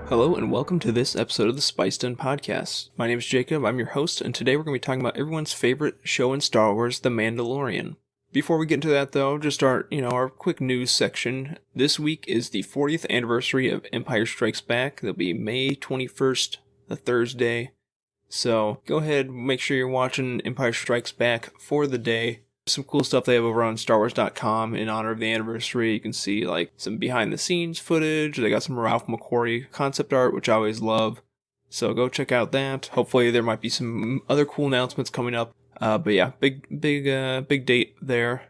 Hello and welcome to this episode of the Spiced In Podcast. My name is Jacob, I'm your host, and today we're going to be talking about everyone's favorite show in Star Wars, The Mandalorian. Before we get into that though, just our quick news section. This week is the 40th anniversary of Empire Strikes Back. That'll be May 21st, a Thursday. So go ahead, make sure you're watching Empire Strikes Back for the day. Some cool stuff they have over on StarWars.com in honor of the anniversary. You can see like some behind the scenes footage. They got some Ralph McQuarrie concept art, which I always love. So go check out that. Hopefully there might be some other cool announcements coming up. But yeah, big date there.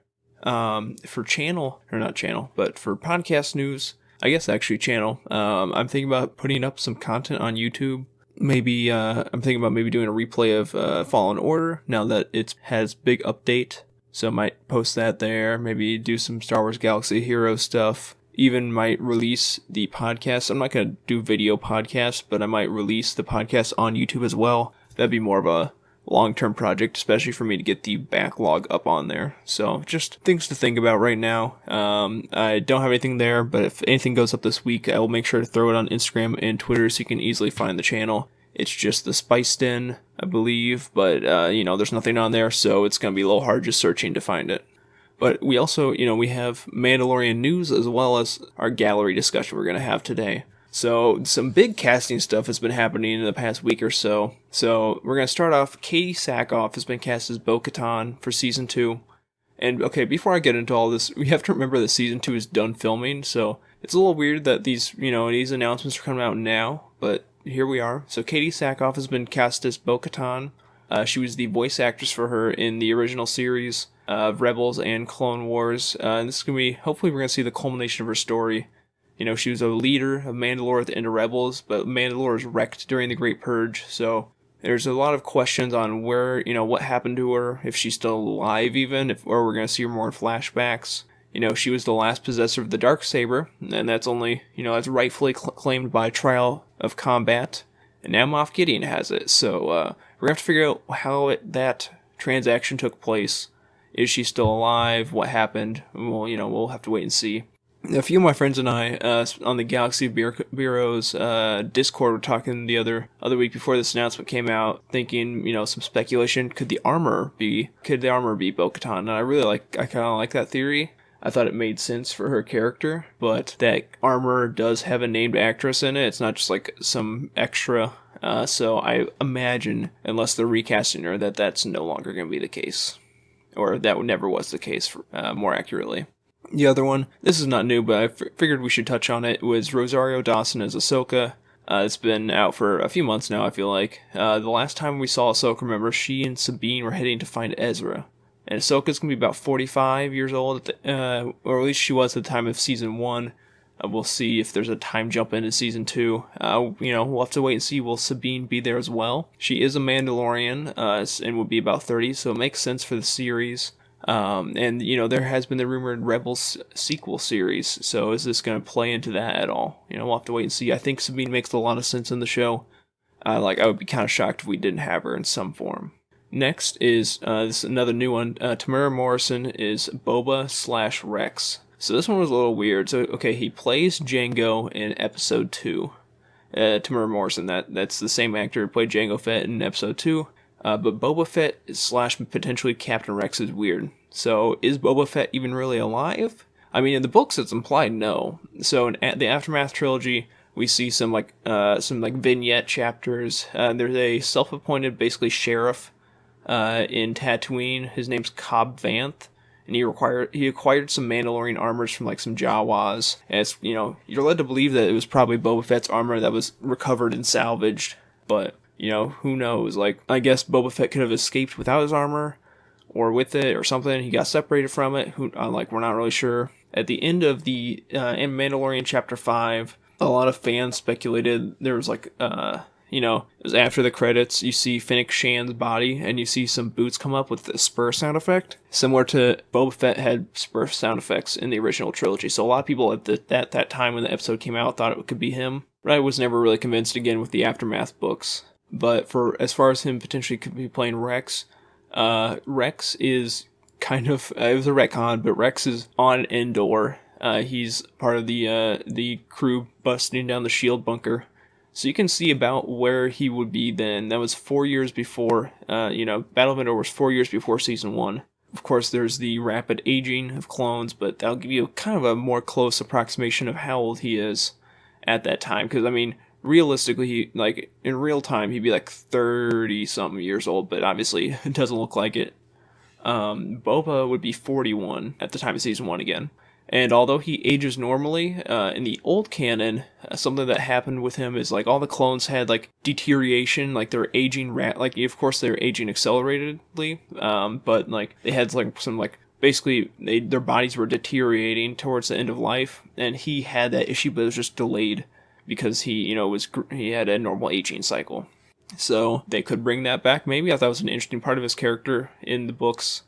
For channel, or not channel, but for podcast news, I guess actually channel. I'm thinking about putting up some content on YouTube. Maybe I'm thinking about maybe doing a replay of Fallen Order now that it has big update. So I might post that there, maybe do some Star Wars Galaxy Hero stuff. Even might release the podcast. I'm not going to do video podcasts, but I might release the podcast on YouTube as well. That'd be more of a long-term project, especially for me to get the backlog up on there. So just things to think about right now. I don't have anything there, but if anything goes up this week, I will make sure to throw it on Instagram and Twitter so you can easily find the channel. It's just the Spiced In, I believe, but, there's nothing on there, so it's going to be a little hard just searching to find it. But we also, we have Mandalorian news as well as our gallery discussion we're going to have today. So some big casting stuff has been happening in the past week or so. So we're going to start off, Katie Sackhoff has been cast as Bo-Katan for Season 2. And, okay, before I get into all this, we have to remember that Season 2 is done filming, so it's a little weird that these announcements are coming out now, but here we are. So Katie Sackhoff has been cast as Bo-Katan. She was the voice actress for her in the original series of Rebels and Clone Wars. And this is going to be, hopefully we're going to see the culmination of her story. She was a leader of Mandalore at the end of Rebels, but Mandalore was wrecked during the Great Purge. So there's a lot of questions on where, what happened to her, if she's still alive even, or we're going to see her more in flashbacks. She was the last possessor of the Darksaber, and that's only, that's rightfully claimed by Trial of Combat, and now Moff Gideon has it, so we're going to have to figure out how that transaction took place. Is she still alive? What happened? Well, we'll have to wait and see. A few of my friends and I, on the Galaxy Bureau's Discord, were talking the other week before this announcement came out, thinking, some speculation, could the armor be Bo-Katan? And I kind of like that theory. I thought it made sense for her character, but that armor does have a named actress in it. It's not just like some extra. So I imagine, unless they're recasting her, that's no longer going to be the case. Or that never was the case, more accurately. The other one, this is not new, but I figured we should touch on it, was Rosario Dawson as Ahsoka. It's been out for a few months now, I feel like. The last time we saw Ahsoka, remember, she and Sabine were heading to find Ezra. And Ahsoka's going to be about 45 years old, or at least she was at the time of Season 1. We'll see if there's a time jump into Season 2. We'll have to wait and see. Will Sabine be there as well? She is a Mandalorian, and will be about 30, so it makes sense for the series. And there has been the rumored Rebels sequel series, so is this going to play into that at all? We'll have to wait and see. I think Sabine makes a lot of sense in the show. I would be kind of shocked if we didn't have her in some form. Next is this is another new one. Tamara Morrison is Boba/Rex. So this one was a little weird. So okay, he plays Jango in Episode 2. Tamara Morrison, that's the same actor who played Jango Fett in Episode 2. But Boba Fett / potentially Captain Rex is weird. So is Boba Fett even really alive? I mean, in the books it's implied no. So in the Aftermath trilogy, we see some vignette chapters. There's a self-appointed basically sheriff in Tatooine. His name's Cobb Vanth, and he acquired some Mandalorian armors from some Jawas. And it's, you're led to believe that it was probably Boba Fett's armor that was recovered and salvaged, but who knows? I guess Boba Fett could have escaped without his armor, or with it, or something. He got separated from it. We're not really sure. At the end of the in Mandalorian Chapter 5, a lot of fans speculated there was it was after the credits, you see Fennec Shan's body, and you see some boots come up with the spur sound effect. Similar to Boba Fett had spur sound effects in the original trilogy. So a lot of people at that time when the episode came out thought it could be him. But I was never really convinced again with the Aftermath books. But as far as him potentially could be playing Rex, Rex is kind of, it was a retcon, but Rex is on Endor. He's part of the crew busting down the shield bunker. So you can see about where he would be then. That was 4 years before, Battle of Endor was 4 years before Season 1. Of course, there's the rapid aging of clones, but that'll give you kind of a more close approximation of how old he is at that time. Because, I mean, realistically, in real time, he'd be like 30-something years old, but obviously it doesn't look like it. Boba would be 41 at the time of Season 1 again. And although he ages normally, in the old canon, something that happened with him is all the clones had deterioration, they're aging, of course they're aging acceleratedly, but they had some basically their bodies were deteriorating towards the end of life, and he had that issue, but it was just delayed because he had a normal aging cycle. So they could bring that back maybe. I thought it was an interesting part of his character in the books.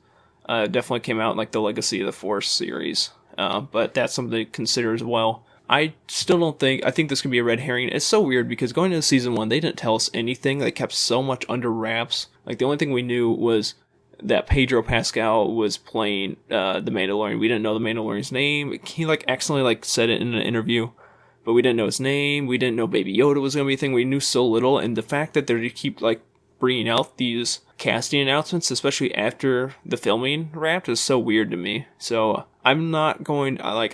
Definitely came out in the Legacy of the Force series. But that's something to consider as well. I think this could be a red herring. It's so weird because going into Season 1, they didn't tell us anything. They kept so much under wraps. The only thing we knew was that Pedro Pascal was playing the Mandalorian. We didn't know the Mandalorian's name. He accidentally said it in an interview, but we didn't know his name. We didn't know Baby Yoda was going to be a thing. We knew so little, and the fact that they keep bringing out these casting announcements, especially after the filming wrapped, is so weird to me. So I'm not going. I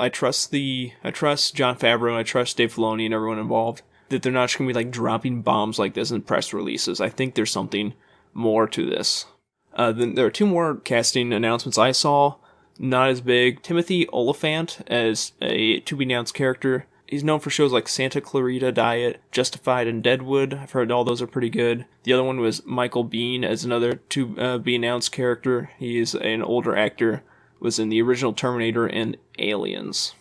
trust Jon Favreau, and I trust Dave Filoni and everyone involved that they're not just going to be dropping bombs like this in press releases. I think there's something more to this. Then there are 2 more casting announcements I saw. Not as big. Timothy Olyphant as a to-be-announced character. He's known for shows like Santa Clarita Diet, Justified, and Deadwood. I've heard all those are pretty good. The other one was Michael Biehn as another to-be-announced character. He is an older actor, was in the original Terminator and Aliens.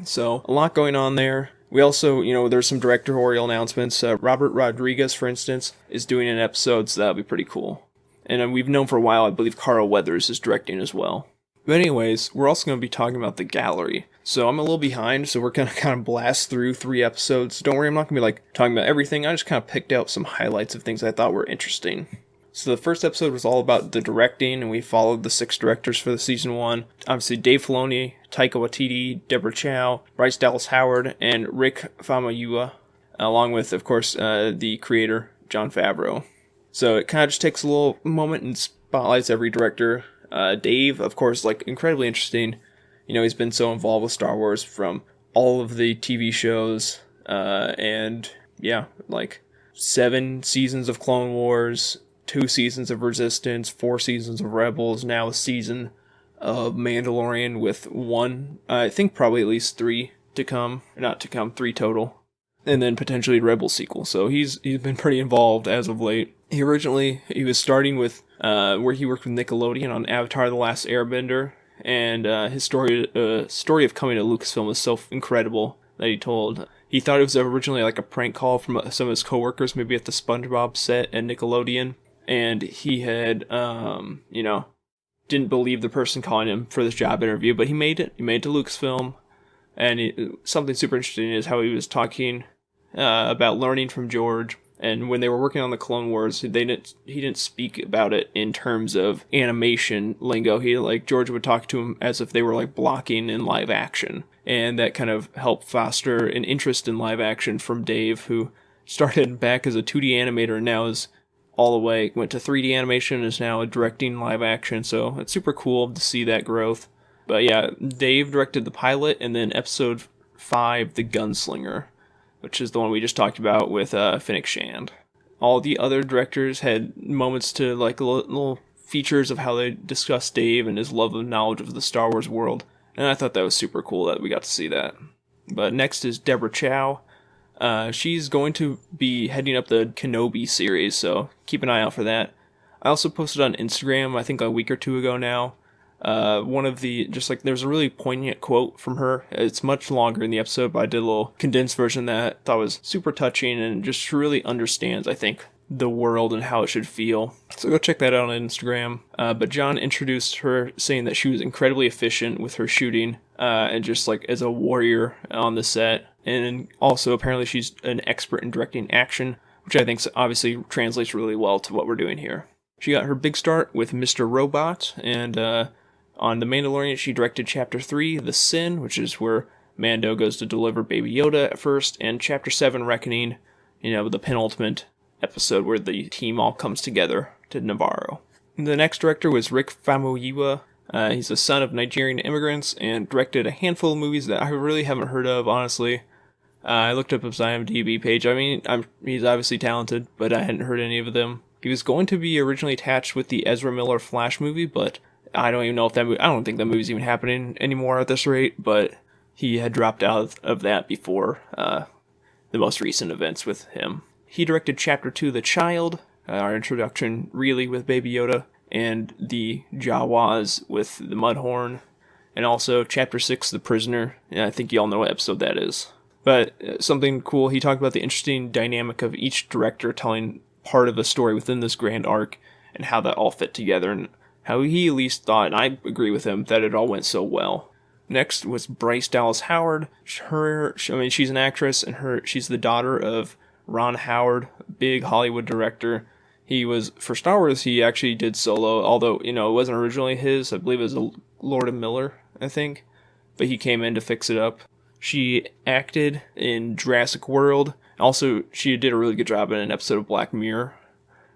So, a lot going on there. We also, there's some directorial announcements. Robert Rodriguez, for instance, is doing an episode, so that'll be pretty cool. And we've known for a while, I believe Carl Weathers is directing as well. But anyways, we're also going to be talking about the gallery. So I'm a little behind, so we're going to kind of blast through 3 episodes. Don't worry, I'm not going to be talking about everything. I just kind of picked out some highlights of things I thought were interesting. So the first episode was all about the directing, and we followed the 6 directors for the Season 1. Obviously, Dave Filoni, Taika Waititi, Deborah Chow, Bryce Dallas Howard, and Rick Famuyiwa, along with, of course, the creator, Jon Favreau. So it kind of just takes a little moment and spotlights every director. Dave, of course, incredibly interesting. He's been so involved with Star Wars from all of the TV shows, and 7 seasons of Clone Wars, 2 seasons of Resistance, 4 seasons of Rebels, now a season of Mandalorian with 1, I think probably at least 3 to come, 3 total, and then potentially Rebel sequel. So he's been pretty involved as of late. He was starting with where he worked with Nickelodeon on Avatar: The Last Airbender, and his story of coming to Lucasfilm was so incredible that he told. He thought it was originally a prank call from some of his coworkers, maybe at the SpongeBob set at Nickelodeon, and he had, didn't believe the person calling him for this job interview, but he made it. He made it to Lucasfilm, and something super interesting is how he was talking about learning from George. And when they were working on the Clone Wars, he didn't speak about it in terms of animation lingo. George would talk to him as if they were blocking in live action. And that kind of helped foster an interest in live action from Dave, who started back as a 2D animator and now is all the way, went to 3D animation and is now directing live action. So it's super cool to see that growth. But yeah, Dave directed the pilot, and then episode 5, The Gunslinger, which is the one we just talked about with Finnick Shand. All the other directors had moments to little features of how they discussed Dave and his love of knowledge of the Star Wars world, and I thought that was super cool that we got to see that. But next is Deborah Chow. She's going to be heading up the Kenobi series, so keep an eye out for that. I also posted on Instagram, I think a week or 2 ago now, one of the, there's a really poignant quote from her. It's much longer in the episode, but I did a little condensed version that I thought was super touching and just really understands, I think, the world and how it should feel. So go check that out on Instagram. But John introduced her saying that she was incredibly efficient with her shooting, and just as a warrior on the set. And also apparently she's an expert in directing action, which I think obviously translates really well to what we're doing here. She got her big start with Mr. Robot, and on The Mandalorian, she directed Chapter 3, The Sin, which is where Mando goes to deliver Baby Yoda at first, and Chapter 7, Reckoning, the penultimate episode where the team all comes together to Navarro. The next director was Rick Famuyiwa. He's the son of Nigerian immigrants and directed a handful of movies that I really haven't heard of, honestly. I looked up his IMDb page. I mean, he's obviously talented, but I hadn't heard any of them. He was going to be originally attached with the Ezra Miller Flash movie, but I don't even know if I don't think that movie's even happening anymore at this rate, but he had dropped out of that before the most recent events with him. He directed Chapter 2, The Child, our introduction really with Baby Yoda, and the Jawas with the Mudhorn, and also Chapter 6, The Prisoner. And I think you all know what episode that is. But something cool, he talked about the interesting dynamic of each director telling part of a story within this grand arc, and how that all fit together, and how he at least thought, and I agree with him, that it all went so well. Next was Bryce Dallas Howard. She's an actress, and she's the daughter of Ron Howard, big Hollywood director. He was, for Star Wars, he actually did Solo, although, it wasn't originally his. I believe it was Lord of Miller, I think. But he came in to fix it up. She acted in Jurassic World. Also, she did a really good job in an episode of Black Mirror.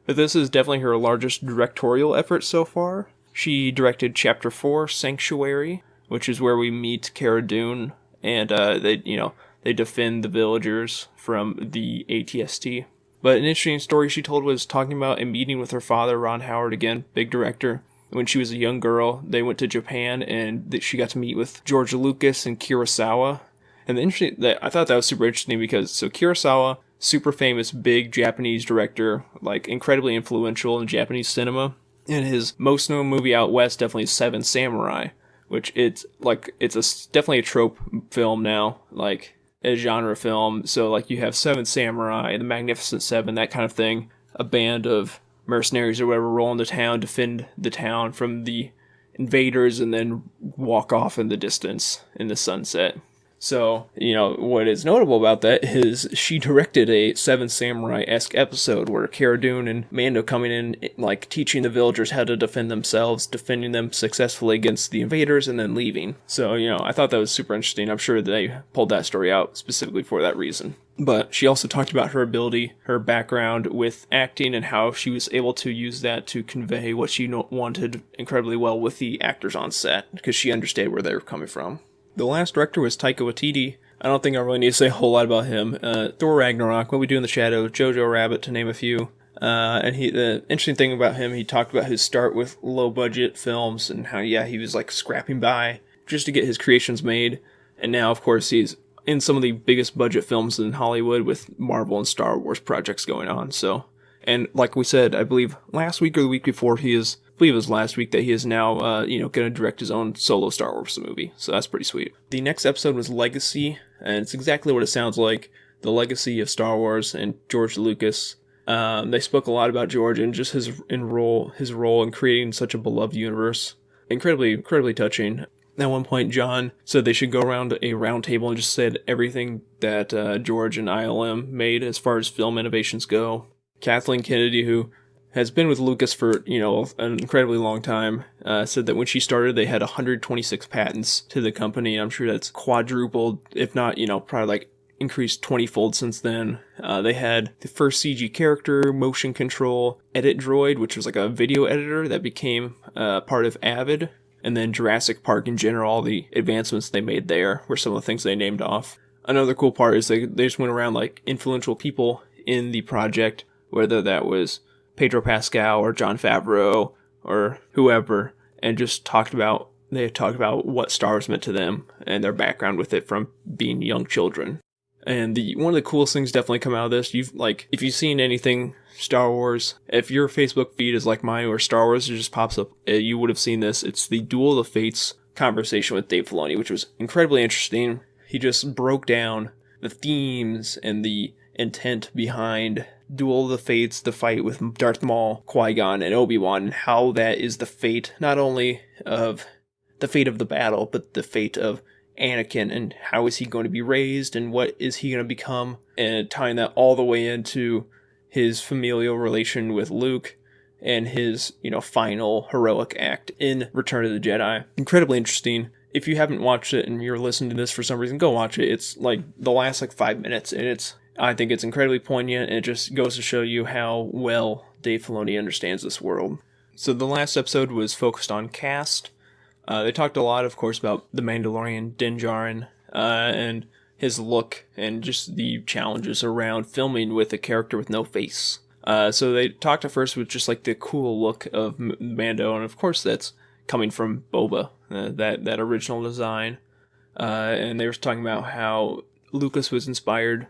But this is definitely her largest directorial effort so far. She directed Chapter 4, Sanctuary, which is where we meet Cara Dune, and they defend the villagers from the ATST. But an interesting story she told was talking about a meeting with her father, Ron Howard, again, big director. When she was a young girl, they went to Japan, and she got to meet with George Lucas and Kurosawa. And I thought that was super interesting because, Kurosawa, super famous, big Japanese director, like incredibly influential in Japanese cinema. And his most known movie out west definitely is Seven Samurai, which it's definitely a trope film now, like a genre film. So like you have Seven Samurai, the Magnificent Seven, that kind of thing. A band of mercenaries or whatever roll into town, defend the town from the invaders, and then walk off in the distance in the sunset. So, what is notable about that is she directed a Seven Samurai-esque episode where Cara Dune and Mando coming in, like, teaching the villagers how to defend themselves, defending them successfully against the invaders, and then leaving. So, I thought that was super interesting. I'm sure they pulled that story out specifically for that reason. But she also talked about her ability, her background with acting, and how she was able to use that to convey what she wanted incredibly well with the actors on set, because she understood where they were coming from. The last director was Taika Waititi. I don't think I really need to say a whole lot about him. Thor Ragnarok, What We Do in the Shadows, Jojo Rabbit, to name a few. And the interesting thing about him, he talked about his start with low-budget films and how, he was like scrapping by just to get his creations made. And now, of course, he's in some of the biggest budget films in Hollywood with Marvel and Star Wars projects going on. So, and like we said, I believe last week or the week before, I believe it was last week that he is now, going to direct his own solo Star Wars movie. So that's pretty sweet. The next episode was Legacy, and it's exactly what it sounds like. The legacy of Star Wars and George Lucas. They spoke a lot about George and just his role in creating such a beloved universe. Incredibly touching. At one point, John said they should go around a round table and just said everything that George and ILM made as far as film innovations go. Kathleen Kennedy, who has been with Lucas for, an incredibly long time, said that when she started, they had 126 patents to the company. I'm sure that's quadrupled, if not, probably like increased 20-fold since then. They had the first CG character, motion control, edit droid, which was like a video editor that became part of Avid, and then Jurassic Park in general, all the advancements they made there were some of the things they named off. Another cool part is they just went around like influential people in the project, whether that was Pedro Pascal or Jon Favreau or whoever, and just talked about what Star Wars meant to them and their background with it from being young children. And one of the coolest things definitely come out of this, if you've seen anything Star Wars, if your Facebook feed is like mine where Star Wars just pops up, you would have seen this. It's the Duel of the Fates conversation with Dave Filoni, which was incredibly interesting. He just broke down the themes and the intent behind Duel of the Fates, the fight with Darth Maul, Qui-Gon, and Obi-Wan, and how that is the fate, not only of the fate of the battle, but the fate of Anakin, and how is he going to be raised, and what is he going to become, and tying that all the way into his familial relation with Luke, and his, final heroic act in Return of the Jedi. Incredibly interesting. If you haven't watched it and you're listening to this for some reason, go watch it. It's like the last 5 minutes, and it's I think it's incredibly poignant, and it just goes to show you how well Dave Filoni understands this world. So the last episode was focused on cast. They talked a lot, of course, about the Mandalorian Din Djarin, and his look, and just the challenges around filming with a character with no face. So they talked at first with just like the cool look of Mando, and of course that's coming from Boba, that original design. And they were talking about how Lucas was inspired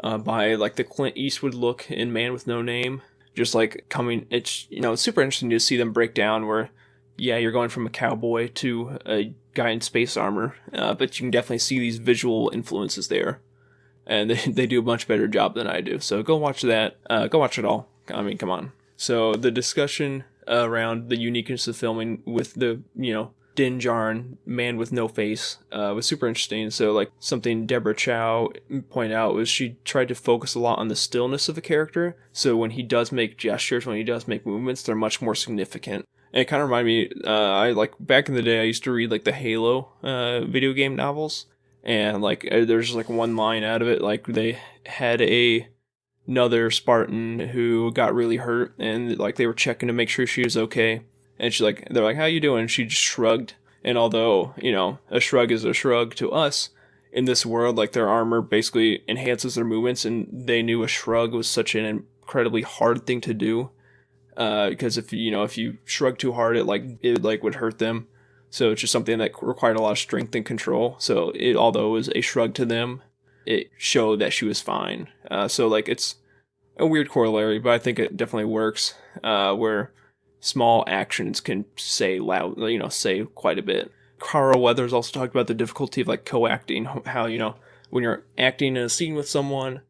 by like the Clint Eastwood look in Man with No Name. Just like coming, it's super interesting to see them break down where, yeah, you're going from a cowboy to a guy in space armor, but you can definitely see these visual influences there. And they do a much better job than I do. So go watch that. Go watch it all. I mean, come on. So the discussion around the uniqueness of filming with the, Din Djarin, man with no face, was super interesting. So like something Deborah Chow pointed out was she tried to focus a lot on the stillness of a character. So when he does make gestures, when he does make movements, they're much more significant. And it kind of reminded me, I like back in the day, I used to read like the Halo video game novels. And like there's like one line out of it, like they had another Spartan who got really hurt, and like they were checking to make sure she was okay. And they're like, "How you doing?" And she just shrugged. And although a shrug is a shrug to us in this world, like their armor basically enhances their movements, and they knew a shrug was such an incredibly hard thing to do. Because if you shrug too hard, it would hurt them. So it's just something that required a lot of strength and control. So although it was a shrug to them, it showed that she was fine. So like it's a weird corollary, but I think it definitely works. Where small actions can say quite a bit. Carl Weathers also talked about the difficulty of like co-acting. How when you're acting in a scene with someone,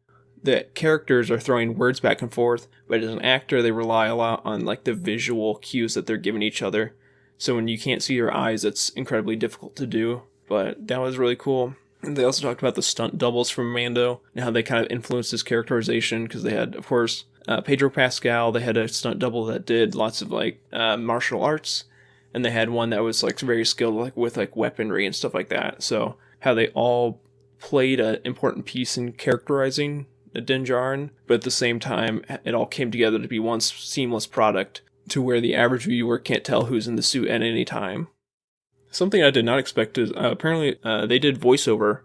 the characters are throwing words back and forth, but as an actor, they rely a lot on like the visual cues that they're giving each other. So when you can't see your eyes, it's incredibly difficult to do, but that was really cool. And they also talked about the stunt doubles from Mando and how they kind of influenced his characterization, because they had, of course, Pedro Pascal. They had a stunt double that did lots of like martial arts, and they had one that was like very skilled like with like weaponry and stuff like that. So how they all played an important piece in characterizing Din Djarin, but at the same time, it all came together to be one seamless product, to where the average viewer can't tell who's in the suit at any time. Something I did not expect is apparently they did voiceover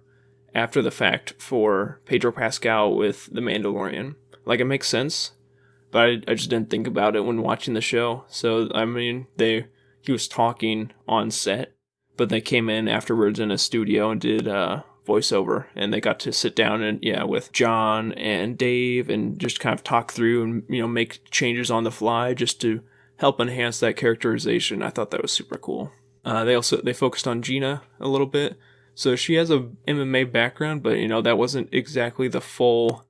after the fact for Pedro Pascal with The Mandalorian. Like, it makes sense, but I just didn't think about it when watching the show. So, I mean, he was talking on set, but they came in afterwards in a studio and did voiceover, and they got to sit down and with John and Dave and just kind of talk through and make changes on the fly just to help enhance that characterization. I thought that was super cool. They focused on Gina a little bit. So she has a MMA background, but that wasn't exactly the full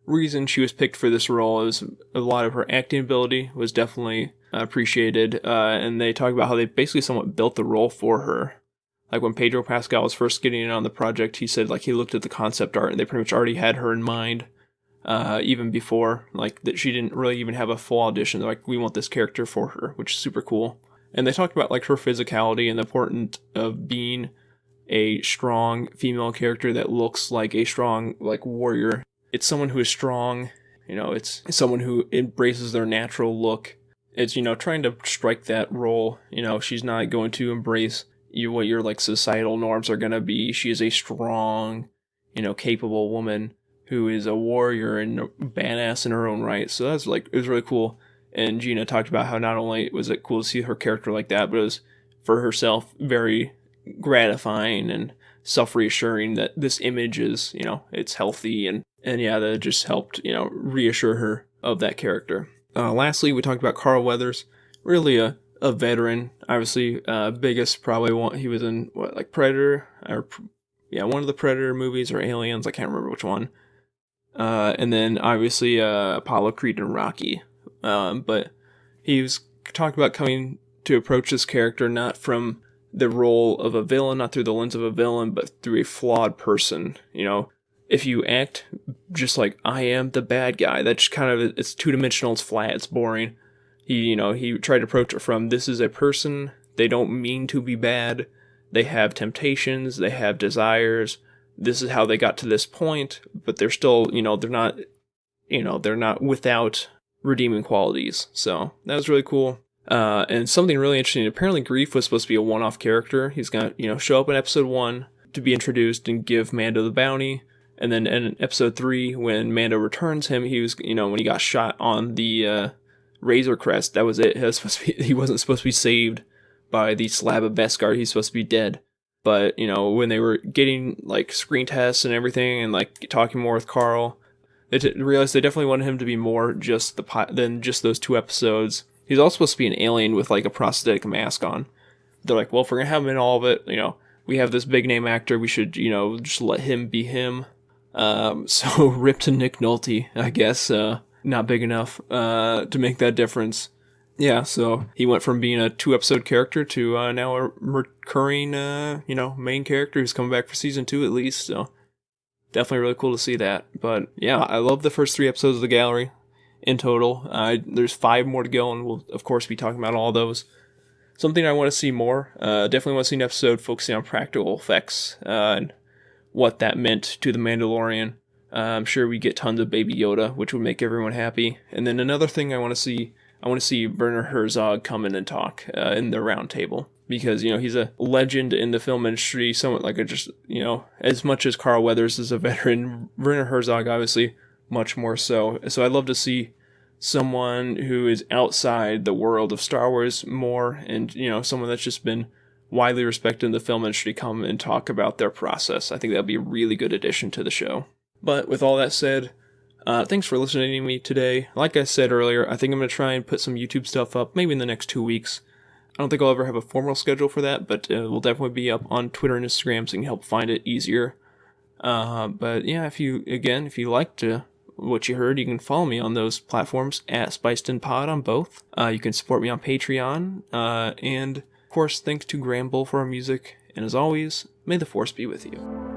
reason she was picked for this role. It was a lot of her acting ability was definitely appreciated, and they talk about how they basically somewhat built the role for her. Like when Pedro Pascal was first getting in on the project, he said like he looked at the concept art and they pretty much already had her in mind. Even before, like that she didn't really even have a full audition. They're like, we want this character for her, which is super cool. And they talked about like her physicality and the importance of being a strong female character that looks like a strong like warrior. It's someone who is strong, it's someone who embraces their natural look. It's trying to strike that role. She's not going to embrace what your like societal norms are going to be. She is a strong, capable woman who is a warrior and a badass in her own right. So that's like, it was really cool. And Gina talked about how not only was it cool to see her character like that, but it was for herself very gratifying and self-reassuring that this image is, it's healthy, and that just helped, reassure her of that character. Lastly, we talked about Carl Weathers, really a veteran, obviously, biggest probably one. He was in Predator, or one of the Predator movies or Aliens, I can't remember which one. And then obviously Apollo Creed and Rocky. But he was talking about coming to approach this character not from the role of a villain, not through the lens of a villain, but through a flawed person. If you act just like I am the bad guy, that's kind of, it's two-dimensional, it's flat, it's boring. He tried to approach it from, this is a person, they don't mean to be bad, they have temptations, they have desires, this is how they got to this point, but they're still, they're not without redeeming qualities. So that was really cool. And something really interesting, apparently Grief was supposed to be a one-off character. He's going to, show up in episode 1 to be introduced and give Mando the bounty. And then in episode 3, when Mando returns him, he was, when he got shot on the Razor Crest, that was it. He wasn't supposed to be saved by the slab of Beskar. He's supposed to be dead. But, when they were getting, screen tests and everything and, talking more with Carl, they realized they definitely wanted him to be more just than just those 2 episodes. He's also supposed to be an alien with, a prosthetic mask on. They're like, well, if we're going to have him in all of it, we have this big-name actor, we should, just let him be him. So rip to Nick Nolte, I guess, not big enough, to make that difference. Yeah, so he went from being a 2-episode character to, now a recurring, main character who's coming back for season 2 at least, so definitely really cool to see that. But yeah, I love the first 3 episodes of The Gallery in total. There's 5 more to go, and we'll, of course, be talking about all those. Something I want to see more, definitely want to see an episode focusing on practical effects, and what that meant to the Mandalorian. I'm sure we get tons of Baby Yoda, which would make everyone happy. And then another thing I want to see Werner Herzog come in and talk in the round table. Because, he's a legend in the film industry, somewhat like as much as Carl Weathers is a veteran, Werner Herzog obviously much more so. So I'd love to see someone who is outside the world of Star Wars more, and, someone that's just been widely respected in the film industry come and talk about their process. I think that'd be a really good addition to the show. But with all that said, thanks for listening to me today. Like I said earlier, I think I'm going to try and put some YouTube stuff up maybe in the next 2 weeks. I don't think I'll ever have a formal schedule for that, but we'll definitely be up on Twitter and Instagram so you can help find it easier. But yeah, if you liked what you heard, you can follow me on those platforms at SpicedInPod on both. You can support me on Patreon, and of course, thanks to Graham Bull for our music, and as always, may the Force be with you.